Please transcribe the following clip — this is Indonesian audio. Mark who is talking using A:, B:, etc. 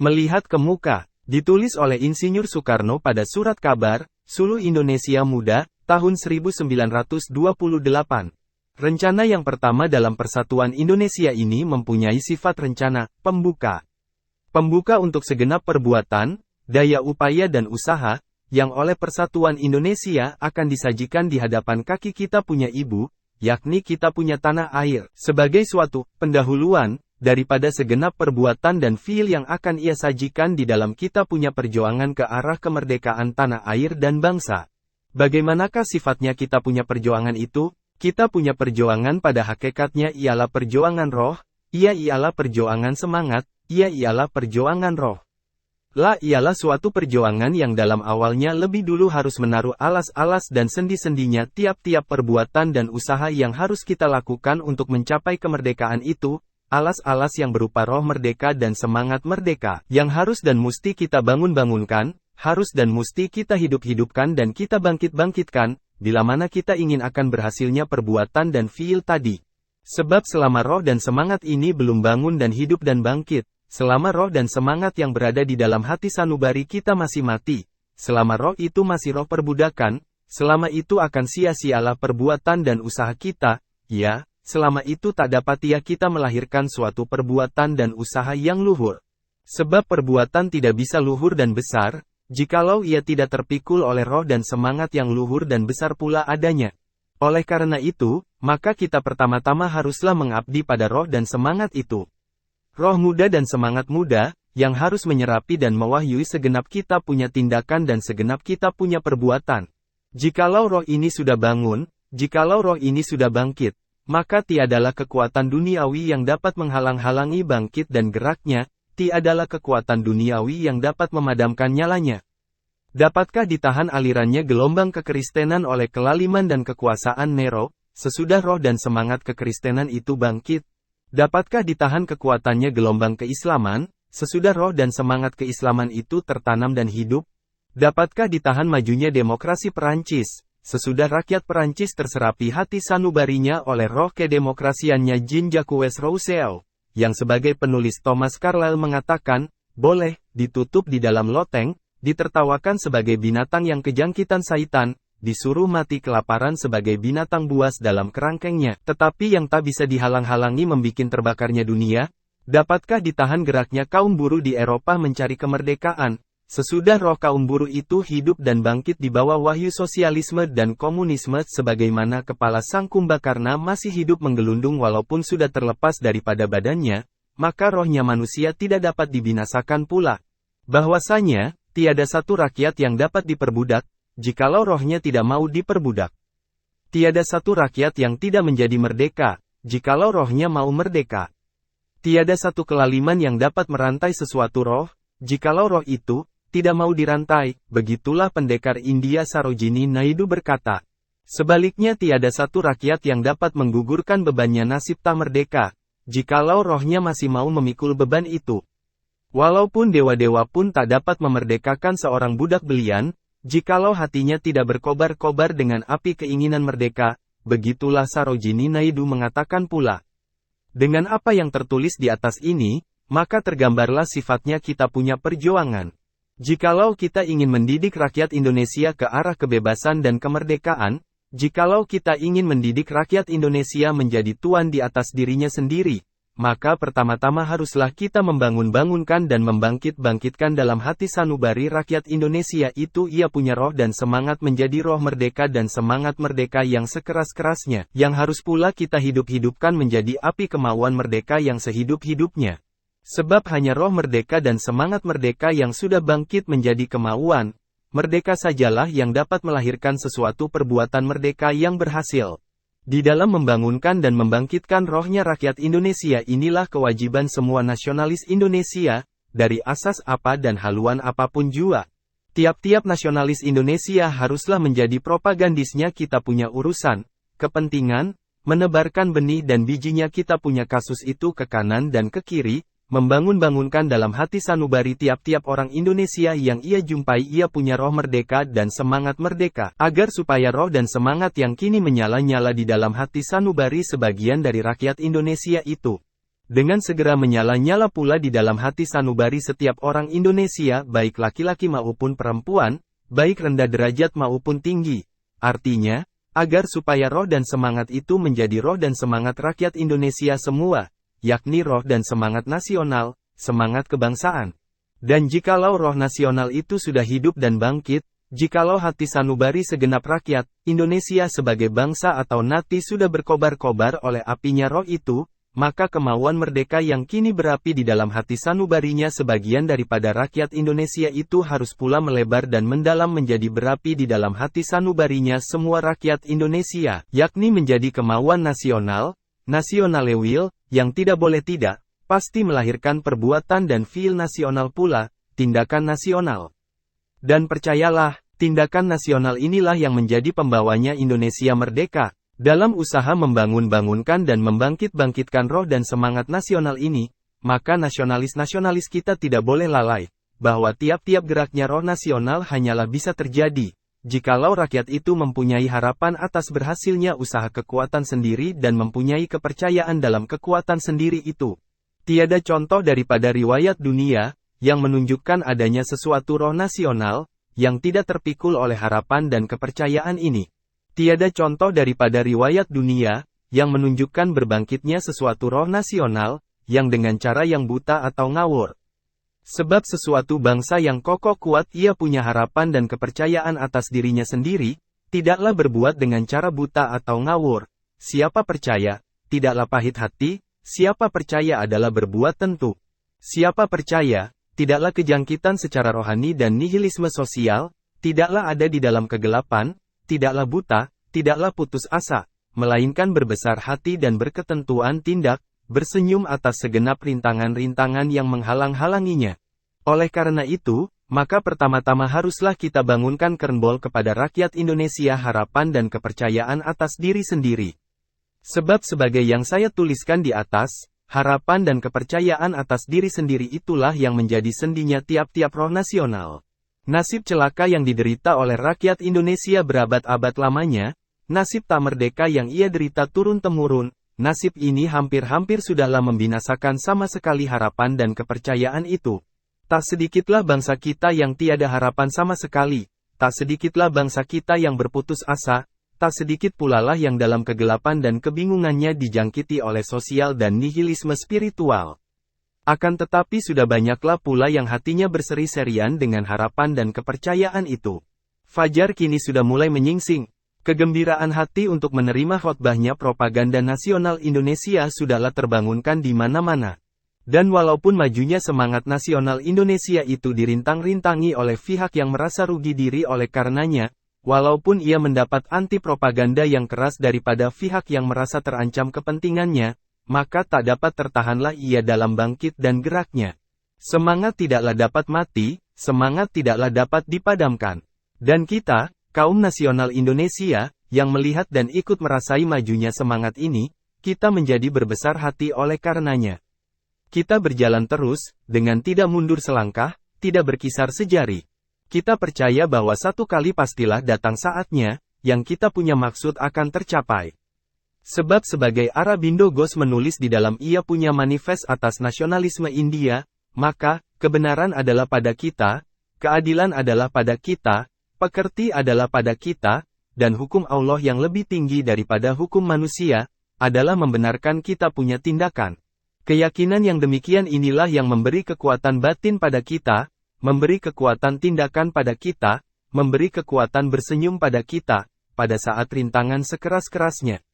A: Melihat ke muka, ditulis oleh Insinyur Soekarno pada Surat Kabar, Suluh Indonesia Muda, tahun 1928. Rencana yang pertama dalam Persatuan Indonesia ini mempunyai sifat rencana, pembuka. Pembuka untuk segenap perbuatan, daya upaya dan usaha, yang oleh Persatuan Indonesia akan disajikan di hadapan kaki kita punya ibu, yakni kita punya tanah air, sebagai suatu pendahuluan, daripada segenap perbuatan dan fiil yang akan ia sajikan di dalam kita punya perjuangan ke arah kemerdekaan tanah air dan bangsa. Bagaimanakah sifatnya kita punya perjuangan itu? Kita punya perjuangan pada hakikatnya ialah perjuangan roh, ia ialah perjuangan semangat, ia ialah perjuangan roh. Ialah suatu perjuangan yang dalam awalnya lebih dulu harus menaruh alas-alas dan sendi-sendinya tiap-tiap perbuatan dan usaha yang harus kita lakukan untuk mencapai kemerdekaan itu, alas-alas yang berupa roh merdeka dan semangat merdeka, yang harus dan musti kita bangun-bangunkan, harus dan musti kita hidup-hidupkan dan kita bangkit-bangkitkan, bila mana kita ingin akan berhasilnya perbuatan dan fiil tadi. Sebab selama roh dan semangat ini belum bangun dan hidup dan bangkit, selama roh dan semangat yang berada di dalam hati sanubari kita masih mati, selama roh itu masih roh perbudakan, selama itu akan sia-sialah perbuatan dan usaha kita, ya, selama itu tak dapat ia kita melahirkan suatu perbuatan dan usaha yang luhur. Sebab perbuatan tidak bisa luhur dan besar, jikalau ia tidak terpikul oleh roh dan semangat yang luhur dan besar pula adanya. Oleh karena itu, maka kita pertama-tama haruslah mengabdi pada roh dan semangat itu. Roh muda dan semangat muda, yang harus menyerapi dan mewahyui segenap kita punya tindakan dan segenap kita punya perbuatan. Jikalau roh ini sudah bangun, jikalau roh ini sudah bangkit, maka tiadalah kekuatan duniawi yang dapat menghalang-halangi bangkit dan geraknya, tiadalah kekuatan duniawi yang dapat memadamkan nyalanya. Dapatkah ditahan alirannya gelombang kekristenan oleh kelaliman dan kekuasaan Nero, sesudah roh dan semangat kekristenan itu bangkit? Dapatkah ditahan kekuatannya gelombang keislaman, sesudah roh dan semangat keislaman itu tertanam dan hidup? Dapatkah ditahan majunya demokrasi Perancis, sesudah rakyat Perancis terserapi hati sanubarinya oleh roh kedemokrasiannya Jean-Jacques Rousseau, yang sebagai penulis Thomas Carlyle mengatakan, boleh ditutup di dalam loteng, ditertawakan sebagai binatang yang kejangkitan saitan, disuruh mati kelaparan sebagai binatang buas dalam kerangkengnya, tetapi yang tak bisa dihalang-halangi membikin terbakarnya dunia? Dapatkah ditahan geraknya kaum buruh di Eropa mencari kemerdekaan, sesudah roh kaum buruh itu hidup dan bangkit di bawah wahyu sosialisme dan komunisme sebagaimana kepala sang Kumbakarna masih hidup menggelundung walaupun sudah terlepas daripada badannya, maka rohnya manusia tidak dapat dibinasakan pula. Bahwasanya, tiada satu rakyat yang dapat diperbudak, jikalau rohnya tidak mau diperbudak. Tiada satu rakyat yang tidak menjadi merdeka, jikalau rohnya mau merdeka. Tiada satu kelaliman yang dapat merantai sesuatu roh, jikalau roh itu tidak mau dirantai. Begitulah pendekar India Sarojini Naidu berkata. Sebaliknya tiada satu rakyat yang dapat menggugurkan bebannya nasib tak merdeka, jikalau rohnya masih mau memikul beban itu. Walaupun dewa-dewa pun tak dapat memerdekakan seorang budak belian, jikalau hatinya tidak berkobar-kobar dengan api keinginan merdeka, begitulah Sarojini Naidu mengatakan pula. Dengan apa yang tertulis di atas ini, maka tergambarlah sifatnya kita punya perjuangan. Jikalau kita ingin mendidik rakyat Indonesia ke arah kebebasan dan kemerdekaan, jikalau kita ingin mendidik rakyat Indonesia menjadi tuan di atas dirinya sendiri, maka pertama-tama haruslah kita membangun-bangunkan dan membangkit-bangkitkan dalam hati sanubari rakyat Indonesia itu ia punya roh dan semangat menjadi roh merdeka dan semangat merdeka yang sekeras-kerasnya, yang harus pula kita hidup-hidupkan menjadi api kemauan merdeka yang sehidup-hidupnya. Sebab hanya roh merdeka dan semangat merdeka yang sudah bangkit menjadi kemauan, merdeka sajalah yang dapat melahirkan sesuatu perbuatan merdeka yang berhasil. Di dalam membangunkan dan membangkitkan rohnya rakyat Indonesia inilah kewajiban semua nasionalis Indonesia, dari asas apa dan haluan apapun jua. Tiap-tiap nasionalis Indonesia haruslah menjadi propagandisnya kita punya urusan, kepentingan, menebarkan benih dan bijinya kita punya kasus itu ke kanan dan ke kiri, membangun-bangunkan dalam hati sanubari tiap-tiap orang Indonesia yang ia jumpai ia punya roh merdeka dan semangat merdeka, agar supaya roh dan semangat yang kini menyala-nyala di dalam hati sanubari sebagian dari rakyat Indonesia itu Dengan segera menyala-nyala pula di dalam hati sanubari setiap orang Indonesia, baik laki-laki maupun perempuan, baik rendah derajat maupun tinggi. Artinya, agar supaya roh dan semangat itu menjadi roh dan semangat rakyat Indonesia semua, yakni roh dan semangat nasional, semangat kebangsaan. Dan jikalau roh nasional itu sudah hidup dan bangkit, jikalau hati sanubari segenap rakyat Indonesia sebagai bangsa atau nati sudah berkobar-kobar oleh apinya roh itu, maka kemauan merdeka yang kini berapi di dalam hati sanubarinya sebagian daripada rakyat Indonesia itu harus pula melebar dan mendalam menjadi berapi di dalam hati sanubarinya semua rakyat Indonesia, yakni menjadi kemauan nasional, nasionale will, yang tidak boleh tidak, pasti melahirkan perbuatan dan fiil nasional pula, tindakan nasional. Dan percayalah, tindakan nasional inilah yang menjadi pembawanya Indonesia merdeka. Dalam usaha membangun-bangunkan dan membangkit-bangkitkan roh dan semangat nasional ini, maka nasionalis-nasionalis kita tidak boleh lalai, bahwa tiap-tiap geraknya roh nasional hanyalah bisa terjadi, jikalau rakyat itu mempunyai harapan atas berhasilnya usaha kekuatan sendiri dan mempunyai kepercayaan dalam kekuatan sendiri itu. Tiada contoh daripada riwayat dunia, yang menunjukkan adanya sesuatu roh nasional, yang tidak terpikul oleh harapan dan kepercayaan ini. Tiada contoh daripada riwayat dunia, yang menunjukkan berbangkitnya sesuatu roh nasional, yang dengan cara yang buta atau ngawur. Sebab sesuatu bangsa yang kokoh kuat ia punya harapan dan kepercayaan atas dirinya sendiri, tidaklah berbuat dengan cara buta atau ngawur. Siapa percaya, tidaklah pahit hati, siapa percaya adalah berbuat tentu. Siapa percaya, tidaklah kejangkitan secara rohani dan nihilisme sosial, tidaklah ada di dalam kegelapan, tidaklah buta, tidaklah putus asa, melainkan berbesar hati dan berketentuan tindak, bersenyum atas segenap rintangan-rintangan yang menghalang-halanginya. Oleh karena itu, maka pertama-tama haruslah kita bangunkan kernbol kepada rakyat Indonesia harapan dan kepercayaan atas diri sendiri. Sebab sebagai yang saya tuliskan di atas, harapan dan kepercayaan atas diri sendiri itulah yang menjadi sendinya tiap-tiap roh nasional. Nasib celaka yang diderita oleh rakyat Indonesia berabad-abad lamanya, nasib tak merdeka yang ia derita turun-temurun, nasib ini hampir-hampir sudahlah membinasakan sama sekali harapan dan kepercayaan itu. Tak sedikitlah bangsa kita yang tiada harapan sama sekali, tak sedikitlah bangsa kita yang berputus asa, tak sedikit pula lah yang dalam kegelapan dan kebingungannya dijangkiti oleh sosial dan nihilisme spiritual. Akan tetapi sudah banyaklah pula yang hatinya berseri-serian dengan harapan dan kepercayaan itu. Fajar kini sudah mulai menyingsing. Kegembiraan hati untuk menerima khotbahnya propaganda nasional Indonesia sudahlah terbangunkan di mana-mana. Dan walaupun majunya semangat nasional Indonesia itu dirintang-rintangi oleh pihak yang merasa rugi diri oleh karenanya, walaupun ia mendapat anti-propaganda yang keras daripada pihak yang merasa terancam kepentingannya, maka tak dapat tertahanlah ia dalam bangkit dan geraknya. Semangat tidaklah dapat mati, semangat tidaklah dapat dipadamkan. Dan kita, kaum nasional Indonesia, yang melihat dan ikut merasai majunya semangat ini, kita menjadi berbesar hati oleh karenanya. Kita berjalan terus, dengan tidak mundur selangkah, tidak berkisar sejari. Kita percaya bahwa satu kali pastilah datang saatnya, yang kita punya maksud akan tercapai. Sebab sebagai Arabindo Ghosh menulis di dalam ia punya manifest atas nasionalisme India, maka, kebenaran adalah pada kita, keadilan adalah pada kita, pekerti adalah pada kita, dan hukum Allah yang lebih tinggi daripada hukum manusia, adalah membenarkan kita punya tindakan. Keyakinan yang demikian inilah yang memberi kekuatan batin pada kita, memberi kekuatan tindakan pada kita, memberi kekuatan bersenyum pada kita, pada saat rintangan sekeras-kerasnya.